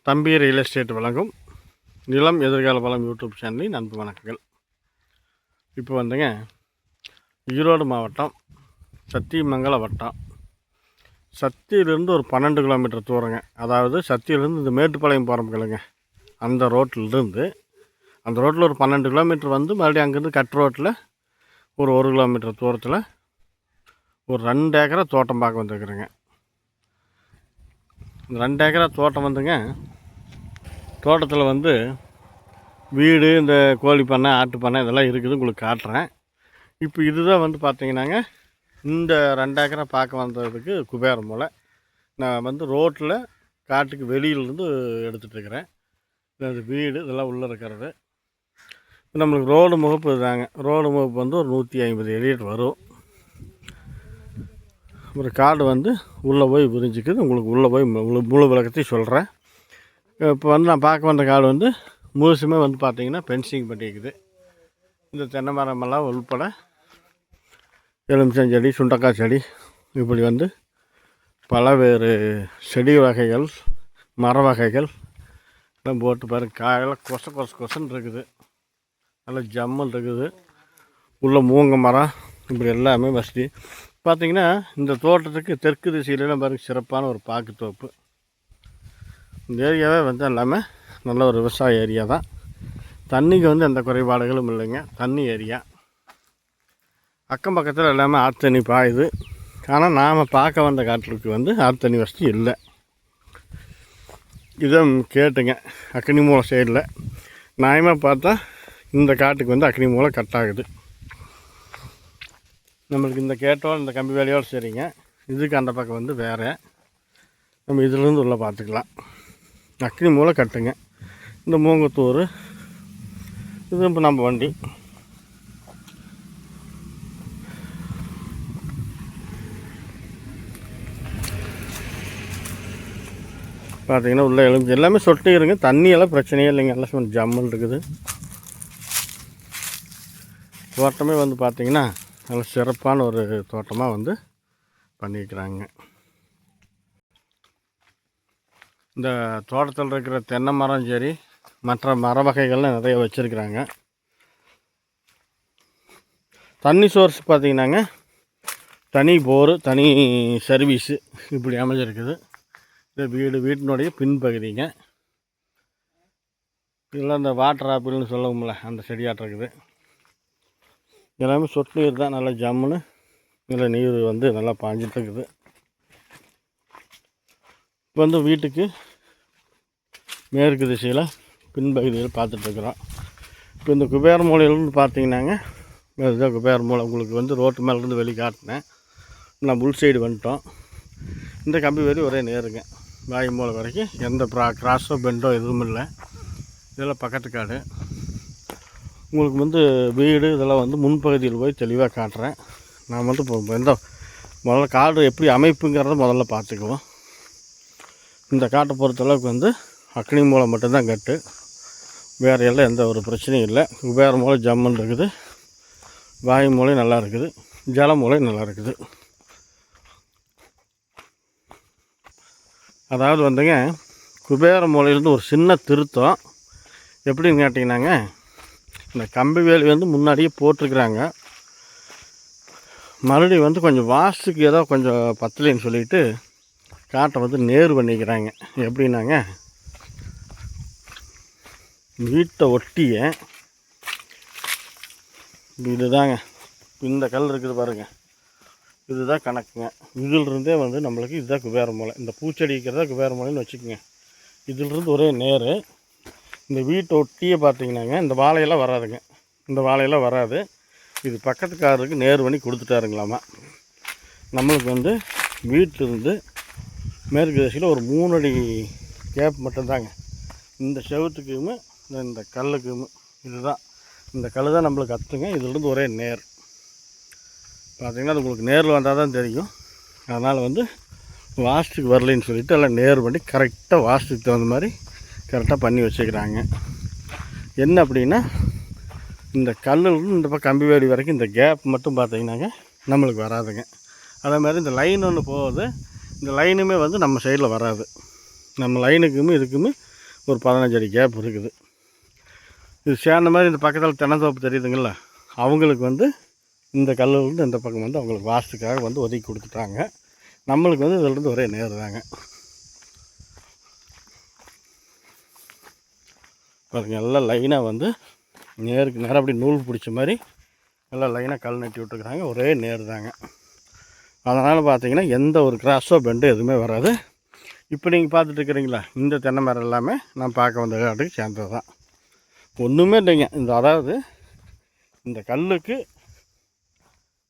தம்பி real estate வழங்கும் நிலம் எதிர்கால பலம் யூடியூப் சேனலின் அன்பு வணக்கங்கள். இப்போ வந்துங்க ஈரோடு மாவட்டம் சத்தியமங்கல வட்டம் சத்தியிலிருந்து ஒரு 12 கிலோமீட்டர் தூரங்க. அதாவது சத்தியிலிருந்து இந்த மேட்டுப்பாளையம் போகிறோம்களுங்க, அந்த ரோட்டிலிருந்து அந்த ரோட்டில் ஒரு 12 கிலோமீட்டர் வந்து மறுபடியும் அங்கேருந்து கட் ரோட்டில் ஒரு 1 கிலோமீட்டர் தூரத்தில் ஒரு 2 ஏக்கரா தோட்டம் பார்க்க வந்துருக்குறேங்க. இந்த 2 ஏக்கரா தோட்டம் வந்துங்க, தோட்டத்தில் வந்து வீடு, இந்த கோழி பண்ணை, ஆட்டு பண்ணை இதெல்லாம் இருக்குது, உங்களுக்கு காட்டுறேன். இப்போ இதுதான் வந்து பார்த்தீங்கன்னாங்க, இந்த 2 ஏக்கரா பார்க்க வந்ததுக்கு குபேர மூலை. நான் வந்து ரோட்டில் காட்டுக்கு வெளியிலேருந்து எடுத்துகிட்ருக்கிறேன். இது வீடு இதெல்லாம் உள்ளே இருக்கிறது. நம்மளுக்கு ரோடு முகப்பு இதுதாங்க. ரோடு முகப்பு வந்து ஒரு 150 அடி வரும். ஒரு காடு வந்து உள்ளே போய் விரிஞ்சிக்குது. உங்களுக்கு உள்ளே போய் முழு விளக்கத்தையும் சொல்கிறேன். இப்போ வந்து நான் பார்க்க வந்த காடு வந்து முழுசுமே வந்து பார்த்திங்கன்னா ஃபென்சிங் பண்ணிக்குது. இந்த தென்னை மரமெல்லாம் உள்பட எலுமிச்சம் செடி, சுண்டக்காய் செடி, இப்படி வந்து பலவேறு செடி வகைகள், மர வகைகள் எல்லாம் போட்டு பாருங்கள். காயெல்லாம் கொசன்னு இருக்குது, நல்லா ஜம்மல் இருக்குது. உள்ள மூங்க மரம் இப்படி எல்லாமே வசதி. பார்த்திங்கன்னா இந்த தோட்டத்துக்கு தெற்கு திசையிலலாம் பாருங்கள் சிறப்பான ஒரு பாக்கு தோப்பு. இந்த ஏரியாவே வந்து எல்லாமே நல்ல ஒரு விவசாய ஏரியா தான். தண்ணிக்கு வந்து எந்த குறைபாடுகளும் இல்லைங்க. தண்ணி ஏரியா, அக்கம் பக்கத்தில் எல்லாமே ஆற்று தண்ணி பாயுது. ஆனால் நாம் பார்க்க வந்த காட்டுக்கு வந்து ஆற்று தண்ணி வசதி இல்லை. இதை கேட்டுங்க, அக்னி மூலை சைடில் நியாயமாக பார்த்தா இந்த காட்டுக்கு வந்து அக்னி மூலை கட் ஆகுது. நம்மளுக்கு இந்த கேட்டோம் இந்த கம்பி வேலையோடு சரிங்க. இதுக்கு அந்த பக்கம் வந்து வேறு, நம்ம இதிலேருந்து உள்ள பார்த்துக்கலாம். அக்னி மூலை கட்டுங்க. இந்த மூங்கத்தூர் இது இப்போ நம்ம வண்டி. பார்த்தீங்கன்னா உள்ள எலும்பு எல்லாமே சொட்டு இருங்க. தண்ணியெல்லாம் பிரச்சனையே இல்லைங்க, எல்லாம் ஜம்மல் இருக்குது. தோட்டமே வந்து பார்த்திங்கன்னா நல்ல சிறப்பான ஒரு தோட்டமாக வந்து பண்ணியிருக்கிறாங்க. இந்த தோட்டத்தில் இருக்கிற தென்னை மரம் சரி, மற்ற மர வகைகள்லாம் நிறைய வச்சுருக்குறாங்க. தண்ணி சோர்ஸ் பார்த்திங்கன்னாங்க, தனி போரு, தனி சர்வீஸு இப்படி அமைஞ்சிருக்குது. இது வீட்டினுடைய பின்பகுதிங்க. இதெல்லாம் இந்த வாட்டர் ஆப்பிள்னு சொல்லுவோம்ல, அந்த செடியாட்டம் இருக்குது. எல்லாமே சொட்டு நீர் தான், நல்லா ஜம்முன்னு நல்லா நீர் வந்து நல்லா பாஞ்சிட்டு இருக்குது. இப்போ வந்து வீட்டுக்கு மேற்கு திசையில் பின்பகுதியில் பார்த்துட்ருக்குறோம். இப்போ இந்த குபேர மூலையிலேருந்து பார்த்தீங்கன்னாங்க, இதுதான் குபேர மூலை. உங்களுக்கு வந்து ரோட்டு மேலேருந்து வெளியே காட்டினேன். நான் உள் சைடு வந்துட்டோம். இந்த கம்பி வரி ஒரே நேருங்க, வாய் மூலை வரைக்கும் எந்த கிராஸோ பெண்டோ எதுவும் இல்லை. இதெல்லாம் பக்கத்து காடு. உங்களுக்கு வந்து வீடு இதெல்லாம் வந்து முன்பகுதியில் போய் தெளிவாக காட்டுறேன். நான் வந்து இப்போ முதல்ல காடு எப்படி அமைப்புங்கிறத முதல்ல பார்த்துக்குவோம். இந்த காட்டை பொறுத்தளவுக்கு வந்து அக்னி மூலை மட்டும்தான் கட்டு, வேறு எல்லாம் எந்த ஒரு பிரச்சனையும் இல்லை. குபேர மூலை ஜம்முன்னு இருக்குது, வாயு மூலை நல்லா இருக்குது, ஜல மூலை நல்லா இருக்குது. அதாவது வந்துங்க, குபேர மூலையிலேருந்து ஒரு சின்ன திருத்தம் எப்படின்னு கேட்டிங்கன்னாங்க, இந்த கம்பி வேலி வந்து முன்னாடியே போட்டிருக்குறாங்க. மறுபடியும் வந்து கொஞ்சம் வாஸ்துக்கு ஏதோ கொஞ்சம் பத்தலைன்னு சொல்லிவிட்டு காட்டை வந்து நேர் பண்ணிக்கிறாங்க. எப்படின்னாங்க, வீட்டை ஒட்டிய இதுதாங்க, இந்த கல் இருக்குது பாருங்கள், இதுதான் கணக்குங்க. இதிலிருந்தே வந்து நம்மளுக்கு இதுதான் குபேர மூலை. இந்த பூச்செடி இருக்கிறதா குபேர மூலைன்னு வச்சுக்கோங்க. இதிலிருந்து ஒரே நேர். இந்த வீட்டை ஒட்டியே பார்த்தீங்கன்னாங்க, இந்த வாழையெல்லாம் வராதுங்க, இந்த வாழையெல்லாம் வராது. இது பக்கத்துக்காரருக்கு நேர் பண்ணி கொடுத்துட்டாருங்களாமா. நம்மளுக்கு வந்து வீட்டிலிருந்து மேற்கு திசையில் ஒரு 3 அடி கேப் மட்டும்தாங்க. இந்த செவத்துக்குமே இந்த கல்லுக்குமே இதுதான், இந்த கல் தான் நம்மளுக்கு அத்துங்க. இதிலிருந்து ஒரே நேர் பார்த்திங்கன்னா அது உங்களுக்கு நேரில் வந்தால் தான் தெரியும். அதனால் வந்து வாஸ்துக்கு வரலைன்னு சொல்லிவிட்டு எல்லாம் நேர் பண்ணி கரெக்டாக வாஸ்துக்கு தகுந்த மாதிரி கரெக்டாக பண்ணி வச்சுக்கிறாங்க. என்ன அப்படின்னா, இந்த கல்லிலிருந்து இந்த பக்கம் கம்பி வேலி வரைக்கும் இந்த கேப் மட்டும் பார்த்திங்கன்னாங்க நம்மளுக்கு வராதுங்க. அதே மாதிரி இந்த லைன் ஒன்று போகுது, இந்த லைனுமே வந்து நம்ம சைடில் வராது. நம்ம லைனுக்குமே இதுக்குமே ஒரு 15 அடி கேப் இருக்குது. இது சேர்ந்த மாதிரி இந்த பக்கத்தில் தென்னந்தோப்பு தெரியுதுங்களா, அவங்களுக்கு வந்து இந்த கல்லுலேருந்து இந்த பக்கம் வந்து அவங்களுக்கு வாஸ்துக்காக வந்து ஒதுக்கி கொடுத்துட்டாங்க. நம்மளுக்கு வந்து இதிலேருந்து ஒரே நேர் தாங்க. பாருங்க, எல்லாம் லைனாக வந்து நேருக்கு நேரம் அப்படி நூல் பிடிச்ச மாதிரி எல்லாம் லைனாக கல் நட்டி விட்டுருக்குறாங்க. ஒரே நேர் தாங்க. அதனால் பார்த்தீங்கன்னா எந்த ஒரு கிராஸோ பெண்டு எதுவுமே வராது. இப்போ நீங்கள் பார்த்துட்டு இருக்கிறீங்களா, இந்த தென்னை மரம் எல்லாமே நான் பார்க்க வந்த காட்டுக்கு சேர்ந்தது தான். ஒன்றுமே இல்லைங்க. அதாவது இந்த கல்லுக்கு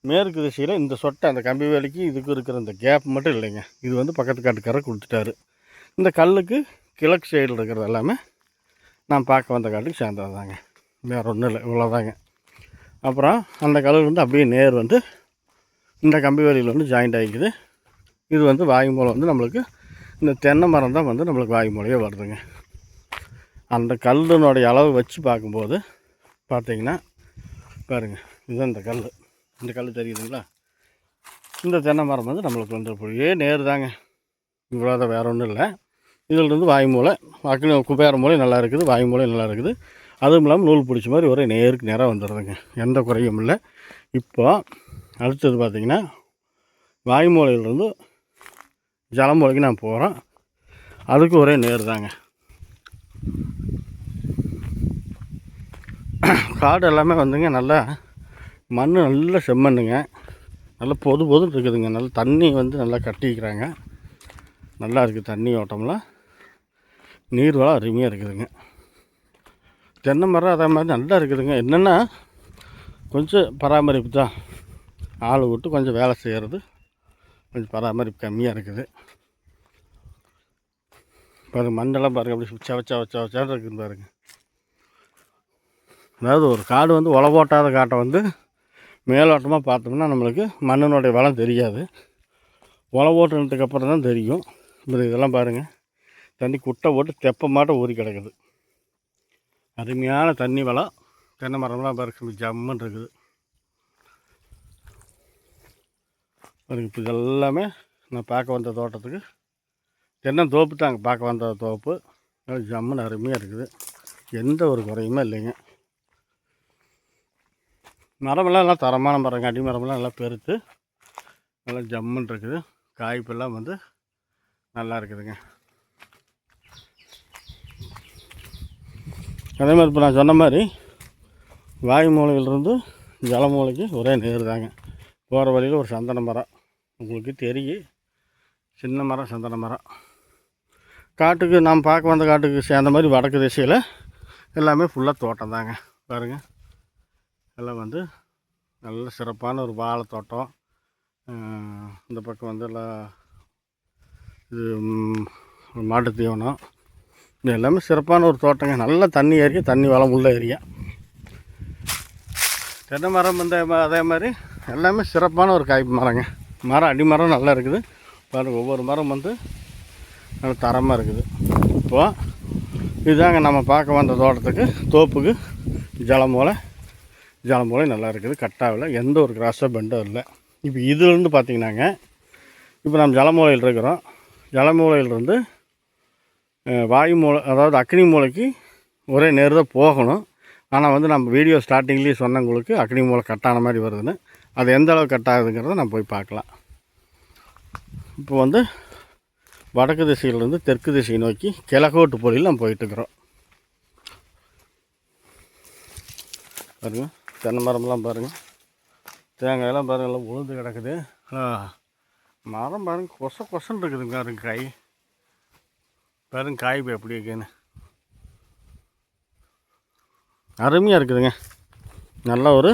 மேற்கு திசையில் இந்த சொட்டை அந்த கம்பி வேலைக்கு இதுக்கு இருக்கிற இந்த கேப் மட்டும் இல்லைங்க. இது வந்து பக்கத்து காட்டுக்காரர் கொடுத்துட்டாரு. இந்த கல்லுக்கு கிழக்கு சைடில் இருக்கிறது எல்லாமே நான் பார்க்க வந்த காட்டுக்கு சேர்ந்தது தாங்க. வேறு ஒன்றும் இல்லை, இவ்வளோதாங்க. அப்புறம் அந்த கல் வந்து அப்படியே நேர் வந்து இந்த கம்பி வேலியில் வந்து ஜாயிண்ட் ஆகிக்குது. இது வந்து வாயு மூலம் வந்து நம்மளுக்கு இந்த தென்னை மரம் தான் வந்து நம்மளுக்கு வாயு மூலையே வருதுங்க. அந்த கல்லுனுடைய அளவு வச்சு பார்க்கும்போது பார்த்திங்கன்னா பாருங்கள், இதுதான் இந்த கல் தெரியுதுங்களா, இந்த தென்னை மரம் வந்து நம்மளுக்கு வந்து அப்படியே நேர் தாங்க. இவ்வளோதான், வேறு ஒன்றும் இல்லை. இதிலிருந்து வாயு மூலை குபேர மூலை நல்லா இருக்குது, வாயு மூலை நல்லா இருக்குது. அதுவும் இல்லாமல் நூல் பிடிச்ச மாதிரி ஒரே நேருக்கு நேராக வந்துடுதுங்க, எந்த குறையும் இல்லை. இப்போ அடுத்தது பார்த்திங்கன்னா வாயு மூலையிலிருந்து ஜல மூலைக்கு நான் போகிறேன். அதுக்கு ஒரே நேர் தாங்க. காடு எல்லாமே வந்துங்க நல்லா மண் நல்ல செம்மண்ணுங்க, நல்லா பொதுன்னு இருக்குதுங்க. நல்லா தண்ணி வந்து நல்லா கட்டிக்கிறாங்க, நல்லா இருக்குது. தண்ணி ஓட்டம்லாம் நீர் வளம் அருமையாக இருக்குதுங்க. தென்னை மரம் அதே மாதிரி நல்லா இருக்குதுங்க. என்னென்னா கொஞ்சம் பராமரிப்பு தான், ஆள் விட்டு கொஞ்சம் வேலை செய்கிறது, கொஞ்சம் பராமரிப்பு கம்மியாக இருக்குது. பாருங்கள், மண்ணெல்லாம் பாருங்கள், அப்படி சவச்சா இருக்குதுன்னு பாருங்கள். அதாவது ஒரு காடு வந்து உழவு ஓட்டாத காட்டை வந்து மேலோட்டமாக பார்த்தோம்னா நம்மளுக்கு மண்ணினுடைய வளம் தெரியாது. உழவு ஓட்டுனதுக்கப்புறம் தான் தெரியும். இதெல்லாம் பாருங்கள், தண்ணி குட்டை போட்டு தெப்ப மாட்டம் ஊறி கிடக்குது. அருமையான தண்ணி வளம். தென்னை மரம்லாம் பாருங்க ஜம்முன்னு இருக்குது. பாருங்க, இப்போ இதெல்லாமே நான் பார்க்க வந்த தோட்டத்துக்கு தென்னந்தோப்பு தாங்க. பார்க்க வந்த தோப்பு ஜம்முன்னு அருமையாக இருக்குது, எந்த ஒரு குறையுமே இல்லைங்க. மரமெல்லாம் நல்லா தரமான மரங்க, அடி மரமெல்லாம் நல்லா பெருத்து நல்லா ஜம்முன்னு இருக்குது. காய்ப்பெல்லாம் வந்து நல்லா இருக்குதுங்க. அதே மாதிரி இப்போ நான் சொன்ன மாதிரி வாயு மூலையிலிருந்து ஜல மூலைக்கு ஒரே நேர் தாங்க. போகிற வழியில் ஒரு சந்தன மரம் உங்களுக்கு தெரியும், சின்ன மரம், சந்தன மரம். காட்டுக்கு நாம் பார்க்க வந்த காட்டுக்கு சேர்ந்த மாதிரி வடக்கு திசையில் எல்லாமே ஃபுல்லாக தோட்டம் தாங்க. பாருங்கள், எல்லாம் வந்து நல்ல சிறப்பான ஒரு வாழை தோட்டம். இந்த பக்கம் வந்து எல்லாம் இது மாட்டு தீவனம், இது எல்லாமே சிறப்பான ஒரு தோட்டங்க. நல்ல தண்ணி ஏரியா, தண்ணி வளம் உள்ள ஏரியா. தென்னை மரம் வந்து அதே மாதிரி எல்லாமே சிறப்பான ஒரு காய்ப்பு மரங்க. மரம் அடி மரம் நல்லா இருக்குது. பாருங்கள், ஒவ்வொரு மரம் வந்து நல்ல தரமாக இருக்குது. இப்போது இதுதாங்க நம்ம பார்க்க வந்த தோட்டத்துக்கு, தோப்புக்கு ஜல மூலை நல்லா இருக்குது. கட்டாவில் எந்த ஒரு கிராஸோ பெண்டோ இல்லை. இப்போ இதுலேருந்து பார்த்திங்கன்னாங்க, இப்போ நம்ம ஜல மூலையில் இருக்கிறோம். ஜல மூலையிலிருந்து வாயு மூலை, அதாவது அக்னி மூலைக்கு ஒரே நேர் தான் போகணும். ஆனால் வந்து நம்ம வீடியோ ஸ்டார்டிங்லேயே சொன்னவங்களுக்கு அக்னி மூலை கட்டான மாதிரி வருதுன்னு, அது எந்த அளவு கட் ஆகுதுங்கிறத நம்ம போய் பார்க்கலாம். இப்போ வந்து வடக்கு திசையிலேருந்து தெற்கு திசை நோக்கி கிழக்கோட்டு பொழியில் நம்ம போயிட்டுருக்குறோம். பாருங்கள், தென்னை மரம்லாம் பாருங்கள், தேங்காயெல்லாம் பாருங்கள், எல்லாம் உளுந்து கிடக்குது. மரம் பாருங்கள், கொசன்னு இருக்குதுங்க. பாருங்க காய், பாருங்க காய் எப்படி இருக்குன்னு அருமையாக இருக்குதுங்க. நல்ல ஒரு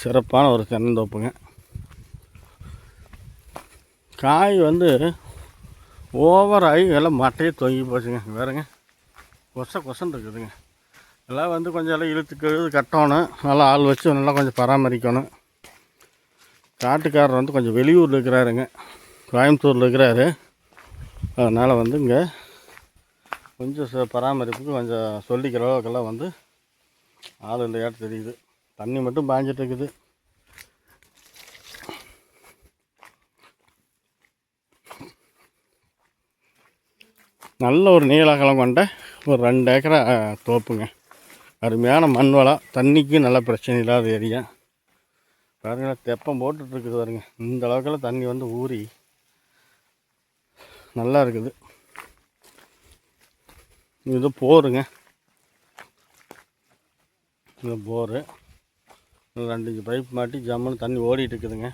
சிறப்பான ஒரு தென்னந்தோப்புங்க. காய் வந்து ஓவராகி எல்லாம் மட்டையே தொங்கி போச்சுங்க. வேறுங்க கொசன்னு இருக்குதுங்க. எல்லாம் வந்து கொஞ்சம் எல்லாம் இழுத்து கட்டணும், நல்லா ஆள் வச்சு நல்லா கொஞ்சம் பராமரிக்கணும். காட்டுக்காரர் வந்து கொஞ்சம் வெளியூரில் இருக்கிறாருங்க, கோயம்புத்தூரில் இருக்கிறாரு. அதனால் வந்து இங்கே கொஞ்சம் பராமரிப்புக்கு கொஞ்சம் சொல்லிக்கிற அளவுக்கெல்லாம் வந்து ஆள் இல்லையாட்டு தெரியுது. தண்ணி மட்டும் பாஞ்சிட்டு இருக்குது. நல்ல ஒரு நீளகலம் கொண்ட ஒரு 2 ஏக்கரா தோப்புங்க. அருமையான மண் வளம், தண்ணிக்கு நல்ல பிரச்சனை இல்லாத ஏரியா. பாருங்கள், தெப்பம் போட்டுட்ருக்குது பாருங்க. இந்த அளவுக்கெல்லாம் தண்ணி வந்து ஊறி நல்லா இருக்குது. இது போருங்க, இது போரு. 2 பைப் மாட்டி ஜம்முன்னு தண்ணி ஓடிட்டு இருக்குதுங்க.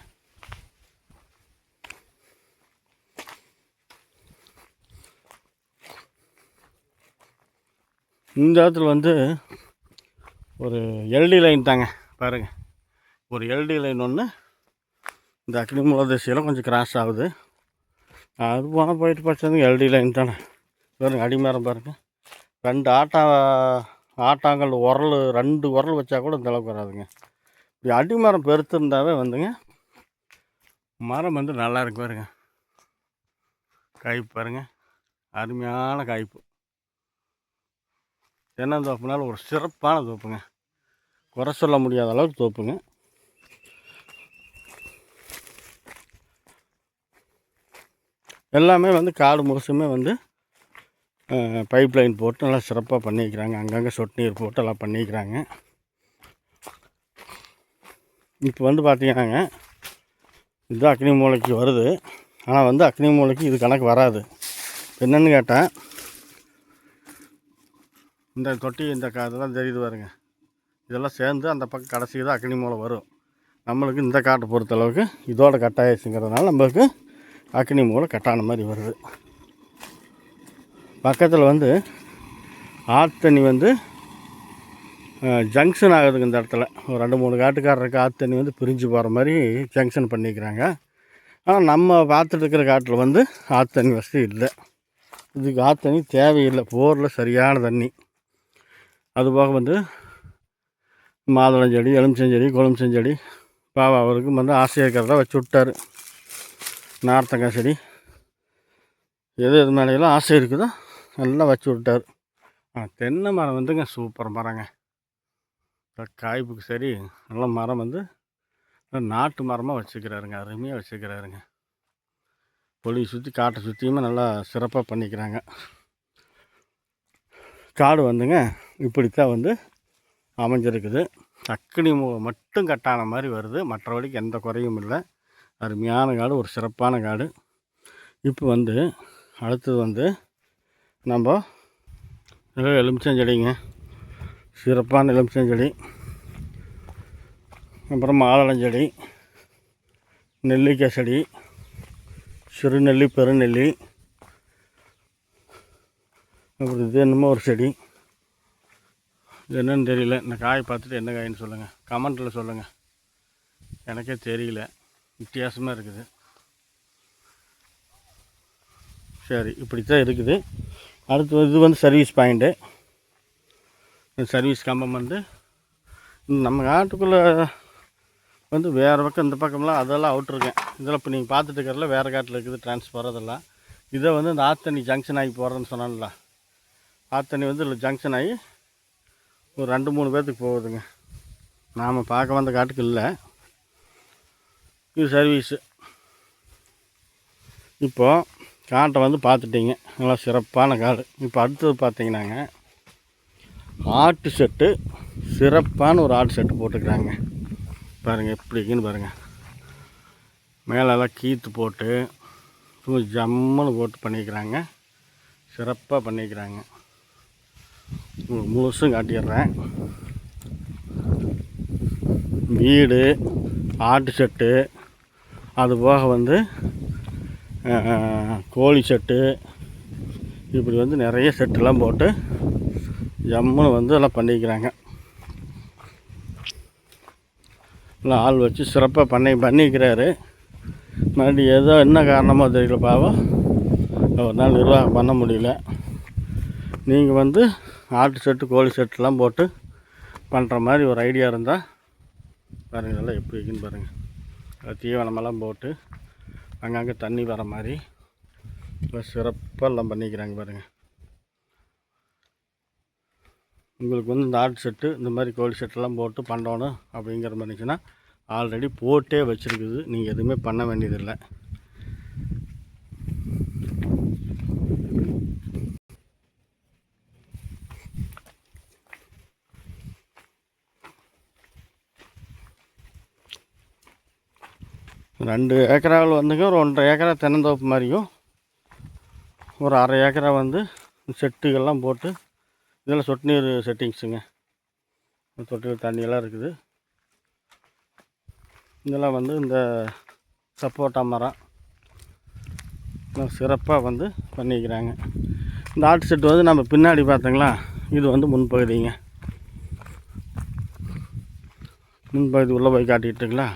இந்த இடத்துல வந்து ஒரு எல்டி லைன் தாங்க பாருங்கள். ஒரு எல்டி லைன் ஒன்று இந்த அக்னி மூலதேசியில் கொஞ்சம் கிராஸ் ஆகுது. அது போனால் போயிட்டு படிச்சது எல்டி லைன் தானே. பாருங்கள், அடிமரம் பாருங்கள். 2 ஆட்டாங்கல் உரல், 2 உரல் வச்சா கூட இந்த அளவுக்கு வராதுங்க. இப்படி அடிமரம் பெருத்திருந்தாவே வந்துங்க மரம் வந்து நல்லா இருக்கு. பாருங்க, காய்ப்பு பாருங்கள், அருமையான காய்ப்பு. தென்னந்தோப்புனால ஒரு சிறப்பான தோப்புங்க, குறை சொல்ல முடியாத அளவுக்கு தோப்புங்க. எல்லாமே வந்து காடு முழுசுமே வந்து பைப் லைன் போட்டு நல்லா சிறப்பாக பண்ணிக்கிறாங்க. அங்கங்கே சொட்டு நீர் போட்டு எல்லாம் பண்ணிக்கிறாங்க. இப்போ வந்து பார்த்தீங்கன்னாங்க, இது அக்னி மூலைக்கு வருது. ஆனால் வந்து அக்னி மூலைக்கு இது கணக்கு வராது. என்னென்னு கேட்டால், இந்த தொட்டி இந்த இதெல்லாம் தெரியுது பாருங்க, இதெல்லாம் சேர்ந்து அந்த பக்கம் கடைசி தான் அக்னி மூலை வரும். நம்மளுக்கு இந்த காட்டை பொறுத்தளவுக்கு இதோட கட்டாயிடுச்சுங்கிறதுனால நம்மளுக்கு அக்னி மூலை கட்டான மாதிரி வருது. பக்கத்தில் வந்து ஆத்தண்ணி வந்து ஜங்ஷன் ஆகுதுங்க. இந்த இடத்துல ஒரு 2-3 காட்டுக்காரருக்கு ஆத்தண்ணி வந்து பிரிஞ்சு போகிற மாதிரி ஜங்ஷன் பண்ணிக்கிறாங்க. ஆனால் நம்ம பார்த்துட்டு இருக்கிற காட்டில் வந்து ஆத்தண்ணி வசதி இல்லை. இதுக்கு ஆத்தண்ணி தேவையில்லை. போரில் சரியான தண்ணி. அதுபோக வந்து மாதுளஞ்செடி, எலுமிச்சஞ்செடி, கொழுமிச்சஞ்செடி, பாவா அவருக்கும் வந்து ஆசையாக இருக்கிறதா வச்சு விட்டார். நார்த்தங்காய் செடி, எது மேலேயெல்லாம் ஆசை இருக்குதோ நல்லா வச்சு விட்டார். தென்னை மரம் வந்துங்க சூப்பர் மரங்க. காய்ப்புக்கு சரி, நல்ல மரம் வந்து நாட்டு மரமாக வச்சுக்கிறாருங்க, அருமையாக வச்சுக்கிறாருங்க. பொலி சுற்றி காட்டை சுற்றியுமே நல்லா சிறப்பாக பண்ணிக்கிறாங்க. காடு வந்துங்க இப்படித்தான் வந்து அமைஞ்சிருக்குது. அக்னி மட்டும் கட்டான மாதிரி வருது, மற்றபடிக்கு எந்த குறையும் இல்லை. அருமையான காடு, ஒரு சிறப்பான காடு. இப்போ வந்து அடுத்தது வந்து நம்ம எலுமிச்சஞ்செடிங்க, சிறப்பான எலுமிச்சஞ்செடி. அப்புறம் மாதுளஞ்செடி, நெல்லிக்காய் செடி, சிறுநெல்லி, பெருநெல்லி, அப்புறம் இது என்னமோ ஒரு செடி, இது என்னன்னு தெரியல. இந்த காய் பார்த்துட்டு என்ன காயின்னு சொல்லுங்கள், கமெண்ட்டில் சொல்லுங்கள். எனக்கே தெரியல, வித்தியாசமாக இருக்குது. சரி, இப்படித்தான் இருக்குது. அடுத்து இது வந்து சர்வீஸ் பாயிண்ட்டு. சர்வீஸ் கம்பம் வந்து நம்ம காட்டுக்குள்ளே வந்து வேறு பக்கம், இந்த பக்கம்லாம் அதெல்லாம் அவுட்ருக்கேன். இதெல்லாம் இப்போ நீங்கள் பார்த்துட்டு இருக்கிறதுல வேறு காட்டில் இருக்குது டிரான்ஸ்ஃபர். அதெல்லாம் இதை வந்து இந்த ஆத்தண்ணி ஜங்ஷன் ஆகி போகிறேன்னு சொன்னான்ல, ஆத்தண்ணி வந்து இல்லை ஜங்ஷன் ஆகி ஒரு 2-3 பேர்த்துக்கு போகுதுங்க. நாம் பார்க்க வந்த காட்டுக்கு இல்லை, இது சர்வீஸு. இப்போது காட்டை வந்து பார்த்துட்டிங்க, நல்லா சிறப்பான காடு. இப்போ அடுத்தது பார்த்தீங்கன்னாங்க, ஆட்டு செட்டு, சிறப்பான ஒரு ஆட்டு செட்டு போட்டுக்கிறாங்க. பாருங்கள் எப்படி இருக்குன்னு பாருங்கள். மேலெல்லாம் கீற்று போட்டு ஜம்முன்னு போட்டு பண்ணிக்கிறாங்க, சிறப்பாக பண்ணிக்கிறாங்க. முழுசும் காட்டிடுறேன். வீடு, ஆட்டு செட்டு, அது போக வந்து கோழி செட்டு, இப்படி வந்து நிறைய செட்டுலாம் போட்டு ஜம்முன்னு வந்து எல்லாம் பண்ணிக்கிறாங்க. எல்லாம் ஆள் வச்சு சிறப்பாக பண்ணிக்கிறாரு. மறுபடியும் ஏதோ என்ன காரணமோ தெரியல, பாவம் ஒரு நாள் நிர்வாகம் பண்ண முடியல. நீங்கள் வந்து ஆட்டு செட்டு, கோழி செட்டுலாம் போட்டு பண்ணுற மாதிரி ஒரு ஐடியா இருந்தால் பாருங்கள், இதெல்லாம் எப்படி இருக்குன்னு பாருங்கள். தீவனமெல்லாம் போட்டு அங்கங்கே தண்ணி வர மாதிரி சிறப்பாக எல்லாம் பண்ணிக்கிறாங்க பாருங்கள். உங்களுக்கு வந்து இந்த ஆட்டு செட்டு, இந்த மாதிரி கோழி செட்டெல்லாம் போட்டு பண்ணணும் அப்படிங்கிற மாதிரி இருந்துச்சுன்னா ஆல்ரெடி போட்டே வச்சுருக்குது, நீங்கள் எதுவுமே பண்ண வேண்டியதில்லை. 2 ஏக்கராவில் வந்துங்க ஒரு 1.5 ஏக்கரா தென்னந்தோப்பு மாதிரியும் ஒரு 1/2 ஏக்கரா வந்து செட்டுகள்லாம் போட்டு இதில் சொட்டு நீர் செட்டிங்ஸுங்க. சொட்டு நீர் தண்ணியெல்லாம் இருக்குது. இதெல்லாம் வந்து இந்த சப்போட்டா மரம் சிறப்பாக வந்து பண்ணிக்கிறாங்க. இந்த ஆட்டு செட்டு வந்து நம்ம பின்னாடி பார்த்தோங்களா, இது வந்து முன்பகுதிங்க. முன்பகுதி உள்ளே போய் காட்டிட்டுங்களா.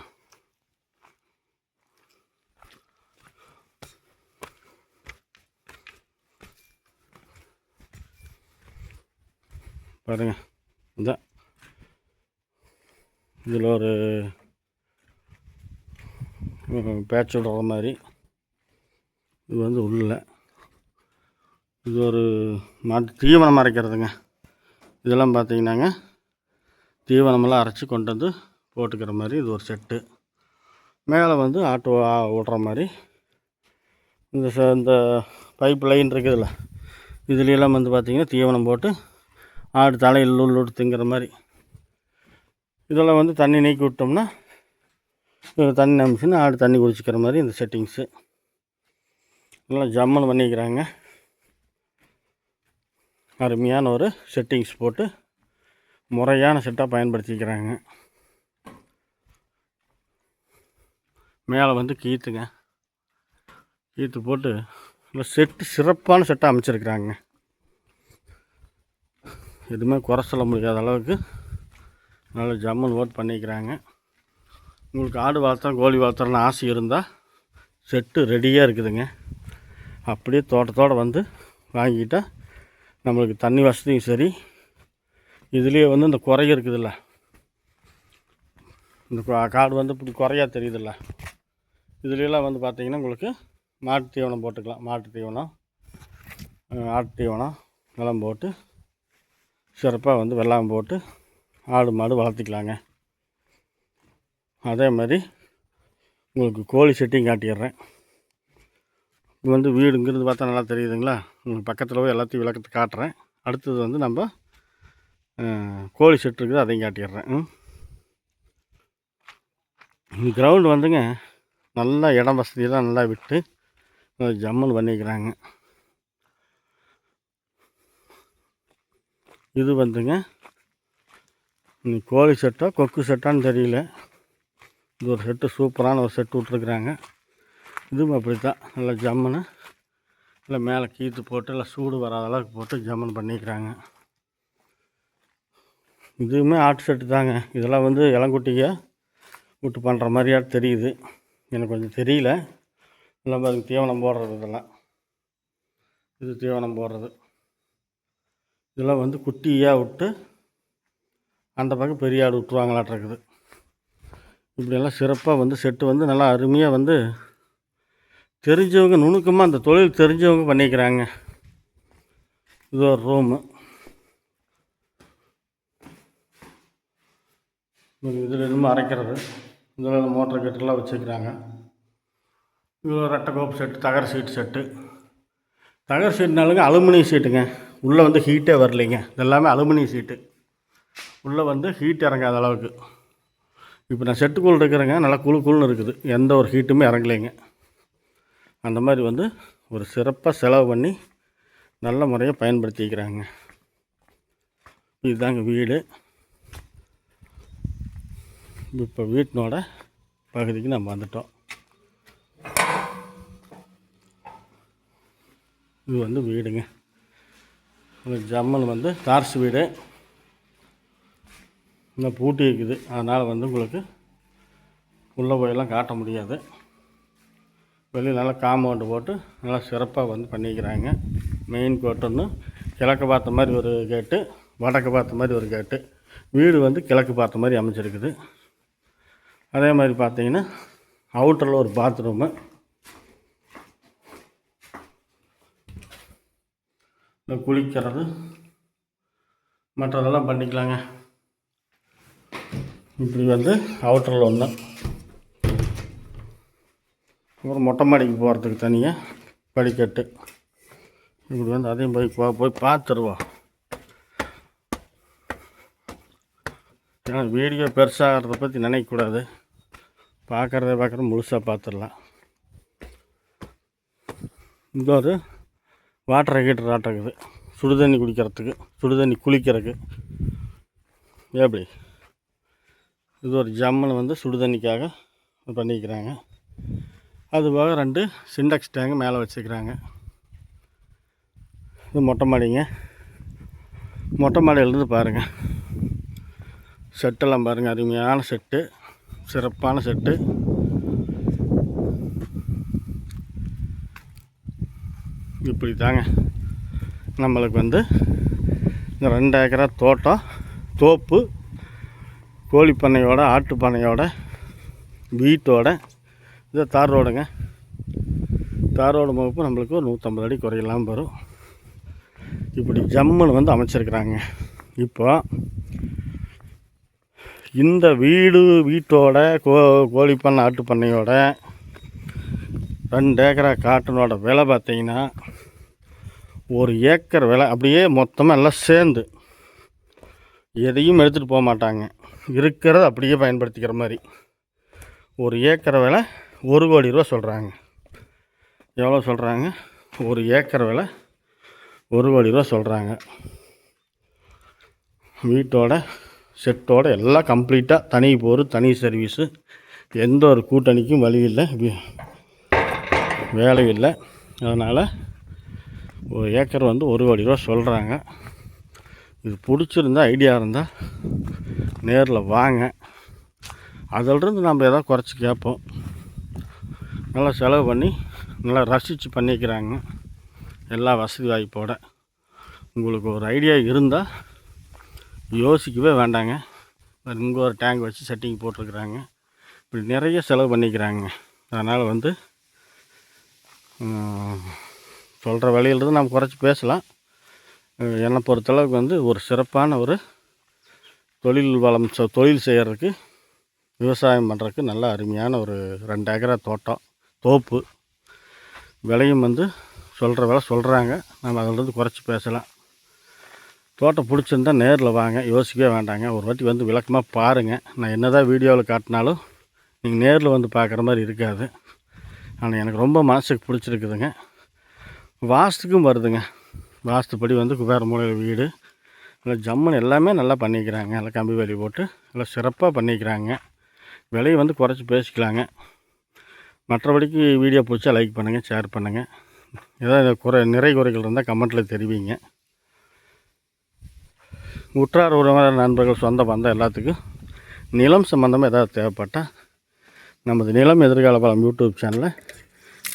பாருங்கள், இதுதான் இதில் ஒரு பேட்ச் விடுற மாதிரி. இது வந்து உள்ள இது ஒரு மாட்டு தீவனம் அரைக்கிறதுங்க. இதெல்லாம் பார்த்திங்கன்னாங்க தீவனமெல்லாம் அரைச்சி கொண்டு வந்து போட்டுக்கிற மாதிரி இது ஒரு செட்டு. மேலே வந்து ஆட்டோ விடுற மாதிரி இந்த பைப் லைன் இருக்குதுல்ல, இதுலாம் வந்து பார்த்திங்கன்னா தீவனம் போட்டு ஆடு தலையில் உள்ளோடு திங்கிற மாதிரி. இதெல்லாம் வந்து தண்ணி நீக்கி விட்டோம்னா தண்ணி நம்பிச்சுன்னா ஆடு தண்ணி குடிச்சிக்கிற மாதிரி இந்த செட்டிங்ஸு நல்லா ஜம்முன்னு பண்ணிக்கிறாங்க. அருமையான ஒரு செட்டிங்ஸ் போட்டு முறையான செட்டாக பயன்படுத்திக்கிறாங்க. மேலே வந்து கீற்றுங்க, கீற்று போட்டு நல்லா செட்டு சிறப்பான செட்டாக அமைச்சிருக்கிறாங்க. எதுவுமே குறை சொல்ல முடியாத அளவுக்கு நல்லா ஜம்முன்னு ஓட் பண்ணிக்கிறாங்க. உங்களுக்கு ஆடு வளர்த்தா கோழி வளர்த்துறன்னு ஆசை இருந்தால் செட்டு ரெடியாக இருக்குதுங்க. அப்படியே தோட்டத்தோடு வந்து வாங்கிக்கிட்டால் நம்மளுக்கு தண்ணி வசதியும் சரி. இதுலேயே வந்து இந்த குறைய இருக்குதுல்ல, இந்த காடு வந்து இப்படி குறையா தெரியுதில்ல, இதுலாம் வந்து பார்த்திங்கன்னா உங்களுக்கு மாட்டு தீவனம் போட்டுக்கலாம். மாட்டு தீவனம், ஆட்டு தீவனம் எல்லாம் போட்டு சிறப்பாக வந்து வெள்ளாமை போட்டு ஆடு மாடு வளர்த்திக்கலாங்க. அதே மாதிரி உங்களுக்கு கோழி செட்டிங் காட்டிடுறேன். இது வந்து வீடுங்கிறது பார்த்தா நல்லா தெரியுதுங்களா. உங்களுக்கு பக்கத்தில் போய் எல்லாத்தையும் விளக்கத்தை காட்டுறேன். அடுத்தது வந்து நம்ம கோழி செட்டு இருக்குது, அதையும் காட்டிடுறேன். இந்த கிரவுண்டு வந்துங்க நல்லா இடம் வசதியெல்லாம் நல்லா விட்டு ஜம்முன்னு பண்ணிக்கிறாங்க. இது வந்துங்க கோழி செட்டா கொக்கு செட்டான்னு தெரியல. இது ஒரு செட்டு சூப்பரான ஒரு செட்டு விட்ருக்குறாங்க. இதுவும் அப்படி தான் நல்லா ஜம்முன்னு இல்லை மேலே கீற்று போட்டு இல்லை சூடு வராத அளவுக்கு போட்டு ஜம்முன்னு பண்ணிக்கிறாங்க. இதுவுமே ஆட்டு செட்டு தாங்க. இதெல்லாம் வந்து இளங்குட்டியை விட்டு பண்ணுற மாதிரியா தெரியுது, எனக்கு கொஞ்சம் தெரியல. இல்லை அதுக்கு தீவனம் போடுறது, இதெல்லாம் இது தீவனம் போடுறது. இதெல்லாம் வந்து குட்டியாக விட்டு அந்த பக்கம் பெரிய ஆடு விட்டுருவாங்களாட்டிருக்குது. இப்படியெல்லாம் சிறப்பாக வந்து செட்டு வந்து நல்லா அருமையாக வந்து தெரிஞ்சவங்க நுணுக்கமாக அந்த தொழில் தெரிஞ்சவங்க பண்ணிக்கிறாங்க. இது ஒரு ரூமு. இதில் எதுவும் அரைக்கிறது, இதில் மோட்டர் கட்டெல்லாம் வச்சுக்கிறாங்க. இது ஒரு ரெட்டை கோப்பு செட்டு, தகர சீட்டு செட்டு. தகர சீட்டுனாலுங்க அலுமினியம் சீட்டுங்க. உள்ளே வந்து ஹீட்டே வரலைங்க. இதெல்லாமே அலுமினியம் சீட்டு. உள்ளே வந்து ஹீட் இறங்காத அளவுக்கு. இப்போ நான் செட்டுக்குள்ள இருக்கிறேங்க, நல்லா குழுன்னு இருக்குது, எந்த ஒரு ஹீட்டுமே இறங்கலைங்க. அந்த மாதிரி வந்து ஒரு சிறப்பாக செலவு பண்ணி நல்ல முறையாக பயன்படுத்திக்கிறாங்க. இதுதாங்க வீடு. இப்போ வீட்டினோட பகுதிக்கு நம்ம வந்துட்டோம். இது வந்து வீடுங்க. ஜம்மன் வந்து தார்ஸ் வீடு. இன்னும் பூட்டி இருக்குது, அதனால் வந்து உங்களுக்கு உள்ளே போயெல்லாம் காட்ட முடியாது. வெளியே நல்லா காம்பவுண்டு போட்டு நல்லா சிறப்பாக வந்து பண்ணிக்கிறாங்க. மெயின் கோட்டு ஒன்று, கிழக்கு பார்த்த மாதிரி ஒரு கேட்டு, வடக்கு பார்த்த மாதிரி ஒரு கேட்டு. வீடு வந்து கிழக்கு பார்த்த மாதிரி அமைச்சிருக்குது. அதே மாதிரி பார்த்தீங்கன்னா அவுட்டரில் ஒரு பாத்ரூமு. குளிக்கிறது மற்றதெல்லாம் பண்ணிக்கலாங்க. இப்படி வந்து அவுட்டரில் ஒன்று. அப்புறம் மொட்டை மாடிக்கு போகிறதுக்கு தனியாக படிக்கட்டு. இப்படி வந்து அதையும் போய் பார்த்துருவோம். ஏன்னா வீடியோ பெருசாகிறத பற்றி நினைக்கக்கூடாது. பார்க்குறத முழுசாக பார்த்துடலாம். இங்கே ஒரு வாட்டர் ஹீட்டர் ஆட்டக்குது, சுடுதண்ணி குடிக்கிறதுக்கு, சுடுதண்ணி குளிக்கிறதுக்கு. எப்படி இது ஒரு ஜம்முன்னு வந்து சுடுதண்ணிக்காக பண்ணிக்கிறாங்க. அதுபோக 2 சிண்டெக்ஸ் டேங்கு மேலே வச்சுக்கிறாங்க. இது மொட்டை மாடிங்க. மொட்டை மாடியிலேருந்து பாருங்கள், செட்டெல்லாம் பாருங்கள், அருமையான செட்டு, சிறப்பான செட்டு. இப்படி தாங்க நம்மளுக்கு வந்து இந்த 2 ஏக்கரா தோட்டம், தோப்பு, கோழி பண்ணையோட, ஆட்டு பண்ணையோட, வீட்டோட. இது தார் ரோடுங்க. தார் ரோடு முகப்பு நம்மளுக்கு ஒரு 150 அடி குறையெல்லாம் வரும். இப்படி ஜம்முன்னு வந்து அமைச்சிருக்கிறாங்க. இப்போ இந்த வீட்டோட கோழி பண்ணை, ஆட்டு பண்ணையோட 2 ஏக்கரா காட்டினோட விலை பார்த்திங்கன்னா 1 ஏக்கர் விலை அப்படியே மொத்தமாக எல்லாம் சேர்ந்து எதையும் எடுத்துகிட்டு போக மாட்டாங்க, இருக்கிறத அப்படியே பயன்படுத்திக்கிற மாதிரி 1 ஏக்கர் விலை 1 கோடி ரூபா சொல்கிறாங்க. எவ்வளோ சொல்கிறாங்க? 1 ஏக்கர் விலை 1 கோடி ரூபா சொல்கிறாங்க. வீட்டோட செட்டோட எல்லாம் கம்ப்ளீட்டாக தனி போர், தனி சர்வீஸு, எந்த ஒரு கூட்டணிக்கும் வழி இல்லை, வேலை இல்லை. அதனால் 1 ஏக்கர் வந்து 1 கோடி ரூபா சொல்கிறாங்க. இது பிடிச்சிருந்தா, ஐடியா இருந்தால் நேரில் வாங்க. அதிலிருந்து நம்ம எதாவது குறைச்சி கேட்போம். நல்லா செலவு பண்ணி நல்லா ரசித்து பண்ணிக்கிறாங்க, எல்லா வசதி வாய்ப்போட. உங்களுக்கு ஒரு ஐடியா இருந்தால் யோசிக்கவே வேண்டாங்க. இங்கே ஒரு டேங்க் வச்சு செட்டிங் போட்டிருக்குறாங்க. இப்படி நிறைய செலவு பண்ணிக்கிறாங்க. அதனால் வந்து சொல்கிற விலையிலிருந்து நம்ம குறைச்சி பேசலாம். என்னை பொறுத்தளவுக்கு வந்து ஒரு சிறப்பான ஒரு தொழில் செய்கிறதுக்கு, விவசாயம் பண்ணுறதுக்கு நல்ல அருமையான ஒரு 2 ஏக்கரா தோட்டம், தோப்பு. விலையும் வந்து சொல்கிற விலை சொல்கிறாங்க. நம்ம அதிலிருந்து குறைச்சி பேசலாம். தோட்டம் பிடிச்சிருந்தால் நேரில் வாங்க, யோசிக்கவே வேண்டாங்க. ஒரு வாட்டி வந்து விளக்கமாக பாருங்கள். நான் என்ன தான் வீடியோவில் காட்டினாலும் நீங்கள் நேரில் வந்து பார்க்குற மாதிரி இருக்காது. ஆனால் எனக்கு ரொம்ப மனசுக்கு பிடிச்சிருக்குதுங்க. வாஸ்துக்கும் வருதுங்க. வாஸ்துப்படி வந்து குபேர மூலையில் வீடு, நல்லா ஜம்முன்னு எல்லாமே நல்லா பண்ணிக்கிறாங்க. நல்லா கம்பி வேலி போட்டு நல்லா சிறப்பாக பண்ணிக்கிறாங்க. விலையை வந்து குறைச்சி பேசிக்கலாங்க. மற்றபடிக்கு வீடியோ பிடிச்சா லைக் பண்ணுங்கள், ஷேர் பண்ணுங்கள். ஏதாவது நிறை குறைகள் இருந்தால் கமெண்ட்டில் தெரிவிங்க. உற்றார் உறவினர், நண்பர்கள், சொந்த பந்தம் எல்லாத்துக்கும் நிலம் சம்மந்தமாக ஏதாவது தேவைப்பட்டால் நமது நிலம் எதிர்கால பலம் யூடியூப் சேனலை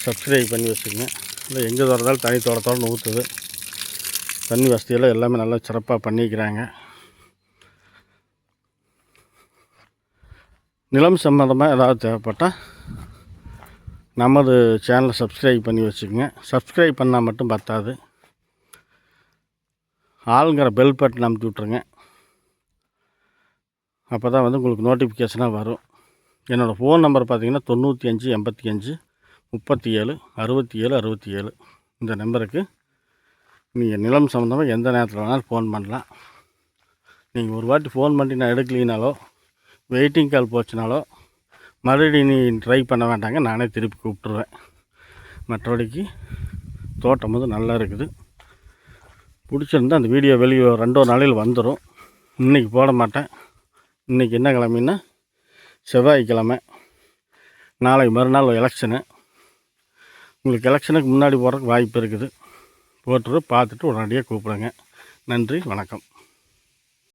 சப்ஸ்கிரைப் பண்ணி வச்சுக்கோங்க. இல்லை எங்கே வரதாலும் தனி தோட்டத்தோடு ஊற்றுது, தண்ணி வசதியெல்லாம் எல்லாமே நல்லா சிறப்பாக பண்ணிக்கிறாங்க. நிலம் சம்மந்தமாக ஏதாவது தேவைப்பட்டால் நமது சேனலை சப்ஸ்கிரைப் பண்ணி வச்சுக்கோங்க. சப்ஸ்கிரைப் பண்ணால் மட்டும் பத்தாது, ஆளுங்கிற பெல் பட்டன் அமுத்தி விட்ருங்க. அப்போ தான் வந்து உங்களுக்கு நோட்டிஃபிகேஷனாக வரும். என்னோடய ஃபோன் நம்பர் பார்த்திங்கன்னா 95 85 37 67 67. இந்த நம்பருக்கு நீங்கள் நிலம் சம்மந்தமாக எந்த நேரத்தில் வேணாலும் ஃபோன் பண்ணலாம். நீங்கள் ஒரு வாட்டி ஃபோன் பண்ணி நான் எடுக்கலினாலோ, வெயிட்டிங் கால் போச்சுனாலோ மறுபடியும் நீ ட்ரை பண்ண வேண்டாங்க, நானே திருப்பி கூப்பிட்ருவேன். மற்றபடிக்கு தோட்டம் வந்து நல்லா இருக்குது. பிடிச்சிருந்தா அந்த வீடியோ வெளியே 2 நாளையில் வந்துடும். இன்றைக்கி போட மாட்டேன். இன்றைக்கி என்ன கிழமைன்னா செவ்வாய்க்கிழமை. நாளைக்கு மறுநாள் எலெக்ஷனு. உங்களுக்கு எலெக்ஷனுக்கு முன்னாடி போகிறதுக்கு வாய்ப்பு இருக்குது. போட்டு பார்த்துட்டு உடனடியாக கூப்பிடுங்க. நன்றி, வணக்கம்.